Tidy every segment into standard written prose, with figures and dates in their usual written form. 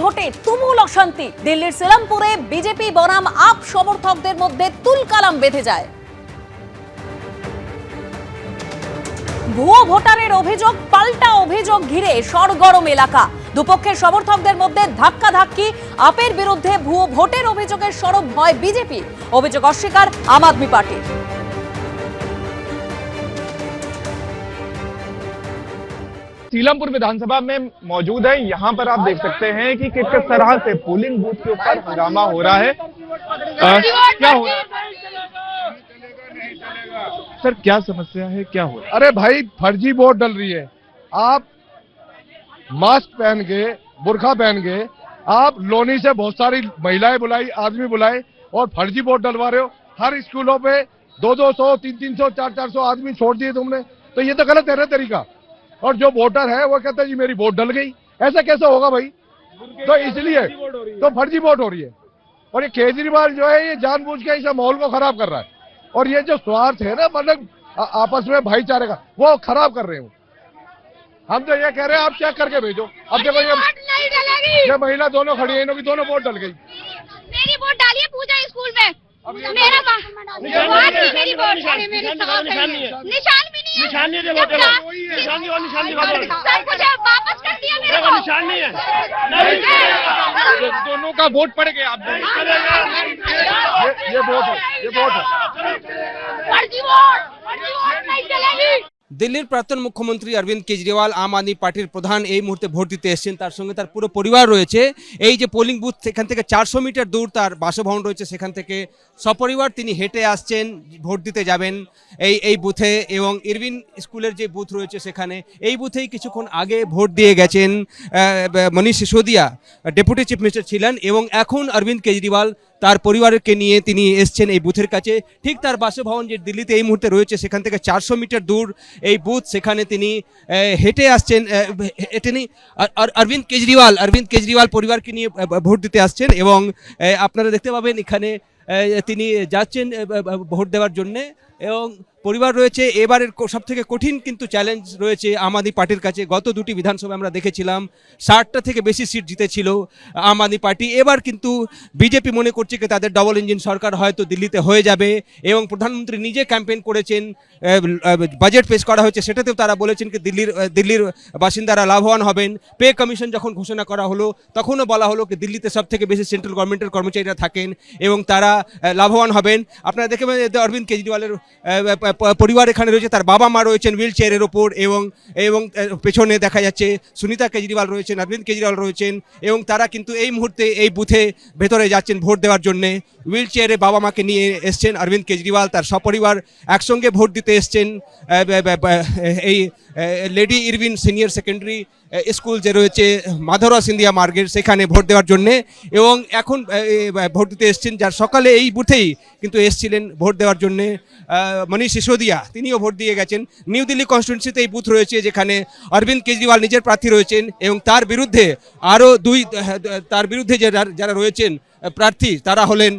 ভোটে তুমুল অশান্তি। দিল্লির সেলামপুরে বিজেপি বনাম আপ সমর্থকদের মধ্যে তুলকালাম বেঁধে যায়। ভুয়ো ভোটারের অভিযোগ, পাল্টা অভিযোগ ঘিরে সরগরম এলাকা। দুপক্ষের সমর্থকদের মধ্যে ধাক্কাধাক্কি। আপের বিরুদ্ধে ভুয়ো ভোটের অভিযোগের সরব হয় বিজেপি। অভিযোগ অস্বীকার আম আদমি পার্টির। सीलमपुर विधानसभा में मौजूद है। यहाँ पर आप देख सकते हैं कि किस तरह से पोलिंग बूथ के ऊपर हंगामा हो रहा है। क्या हो रहा है सर, क्या समस्या है, क्या हो रहा है? अरे भाई, फर्जी वोट डल रही है। आप मास्क पहन के, बुर्खा पहन के, आप लोनी से बहुत सारी महिलाएं बुलाई, आदमी बुलाए और फर्जी वोट डलवा रहे हो। हर स्कूलों पे 200, 300, 400 आदमी छोड़ दिए तुमने, तो ये तो गलत है ना तरीका। और जो वोटर है वो कहता है जी मेरी वोट डल गई, ऐसा कैसे होगा भाई? तो इसलिए तो फर्जी वोट हो रही है। और ये केजरीवाल जो है ये जानबूझ के इस माहौल को खराब कर रहा है। और ये जो स्वार्थ है ना, मतलब आपस में भाईचारे का, वो खराब कर रहे हो। हम तो ये कह रहे हैं आप चेक करके भेजो। अब देखो ये महिला दोनों खड़ी है, इनकी दोनों वोट डल गई। मेरी वोट डाली है पूजा स्कूल में। मेरा मेरी वोट निशान भी नहीं है। निशान नहीं है, सब कुछ वापस कर दिया मेरे को। निशान नहीं है, दोनों का वोट पड़ गया। आप ये वोट है, ये वोट है। फर्जी वोट नहीं चलेगी। দিল্লির প্রাক্তন মুখ্যমন্ত্রী অরবিন্দ কেজরিওয়াল আম আদমি পার্টির প্রধান এই মুহূর্তে ভোট দিতে এসেছেন। তার সঙ্গে তার পুরো পরিবার রয়েছে। এই যে পোলিং বুথ, সেখান থেকে 400 মিটার দূর তার বাসভবন রয়েছে, সেখান থেকে সপরিবার তিনি হেঁটে আসছেন, ভোট দিতে যাবেন এই বুথে। এবং ইরভিন স্কুলের যে বুথ রয়েছে সেখানে, এই বুথেই কিছুক্ষণ আগে ভোট দিয়ে গেছেন মনীষ সিসোদিয়া, ডেপুটি চিফ মিনিস্টার ছিলেন। এবং এখন অরবিন্দ কেজরিওয়াল তার পরিবারকে নিয়ে তিনি এসছেন এই বুথের কাছে। ঠিক তার বাসভবন যে দিল্লিতে এই মুহূর্তে রয়েছে, সেখান থেকে 400 মিটার দূর এই বুথ, সেখানে তিনি হেঁটে আসছেন। তিনি অরবিন্দ কেজরিওয়াল পরিবারকে নিয়ে ভোট দিতে আসছেন। এবং আপনারা দেখতে পাবেন এখানে তিনি যাচ্ছেন ভোট দেওয়ার জন্যে। এবং পরিবার রয়েছে। এবারের সব থেকে কঠিন কিন্তু চ্যালেঞ্জ রয়েছে আম আদমি পার্টির কাছে। গত দুটি বিধানসভা আমরা দেখেছিলাম 60টা থেকে বেশি সিট জিতেছিল আম আদমি পার্টি। এবার কিন্তু বিজেপি মনে করছে যে তাদের ডবল ইঞ্জিন সরকার হয়তো দিল্লিতে হয়ে যাবে। এবং প্রধানমন্ত্রী নিজে ক্যাম্পেইন করেছেন, বাজেট পেশ করা হয়েছে, সেটাতেও তারা বলেছেন কি দিল্লির বাসিন্দারা লাভবান হবেন। পে কমিশন যখন ঘোষণা করা হলো তখনও বলা হলো কি দিল্লিতে সব থেকে বেশি সেন্ট্রাল গভর্নমেন্টের কর্মচারীরা থাকেন এবং তারা লাভবান হবেন। আপনারা দেখে অরবিন্দ কেজরিওয়ালের পরিবার এখানে রয়েছে, তার বাবা মা রয়েছেন হুইল চেয়ারের ওপর। এবং পেছনে দেখা যাচ্ছে সুনিতা কেজরিওয়াল রয়েছেন, অরবিন্দ কেজরিওয়াল রয়েছেন। এবং তারা কিন্তু এই মুহূর্তে এই বুথে ভেতরে যাচ্ছেন ভোট দেওয়ার জন্যে। হুইল চেয়ারে বাবা মাকে নিয়ে এসছেন অরবিন্দ কেজরিওয়াল, তার সপরিবার একসঙ্গে ভোট দিতে এসছেন এই Lady Irwin senior secondary school যে রয়েছে মাধবরাও সিন্ধিয়া মার্গের, সেখানে ভোট দেওয়ার জন্যে। এবং এখন ভোট দিতে এসছেন, যার সকালে এই বুথেই কিন্তু এসছিলেন ভোট দেওয়ার জন্যে মনীষ সিসোদিয়া, তিনিও ভোট দিয়ে গেছেন। নিউ দিল্লি কনস্টিটুয়েন্সিতে এই বুথ রয়েছে যেখানে অরবিন্দ কেজরিওয়াল নিজের প্রার্থী রয়েছেন এবং তার বিরুদ্ধে আরও যারা রয়েছেন প্রার্থী, তারা হলেন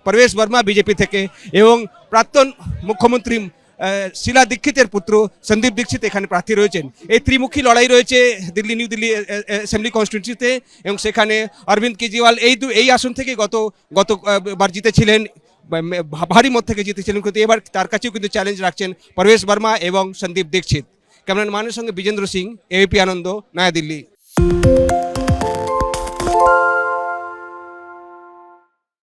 প্রবেশ বর্মা বিজেপি থেকে এবং প্রাক্তন মুখ্যমন্ত্রী শিলা দীক্ষিতের পুত্র সন্দীপ দীক্ষিত এখানে প্রার্থী রয়েছেন। এই ত্রিমুখী লড়াই রয়েছে নিউ দিল্লি অ্যাসেম্বলি কনস্টিটুয়েন্সিতে। এবং সেখানে অরবিন্দ কেজরিওয়াল এই আসন থেকে গতবার জিতেছিলেন, ভারী মত থেকে জিতেছিলেন, কিন্তু এবার তার কাছেও কিন্তু চ্যালেঞ্জ রাখছেন প্রবেশ বর্মা এবং সন্দীপ দীক্ষিত। ক্যামেরাম্যানের সঙ্গে বিজেন্দ্র সিং, এবিপি আনন্দ, নয়া দিল্লি।